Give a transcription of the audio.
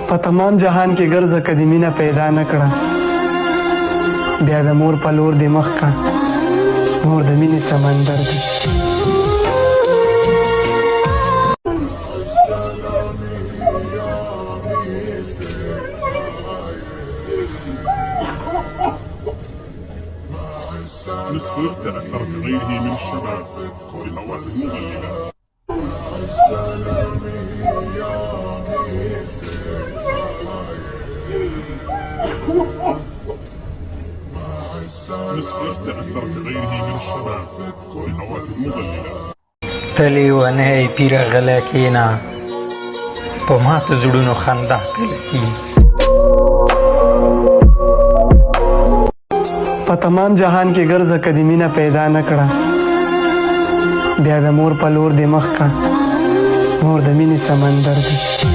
په تمام جهان کې ګرځه کدی مینه پیدا نه کړه بیا د مور په لور دې مخ کړه مور د مینې سمندر دی مصر تأثرت غيره من الشباب بمواقف مضللة. مصر تأثرت غيره من الشباب بمواقف مضللة. تلی ونهی پیر غلا کینا په ماتو زړونو خندا کړي په تمام جهان کې ګرځه کدی مینه پیدا نه کړه بیا د مور په لور دې مخ کړه مور د مینې سمندر دی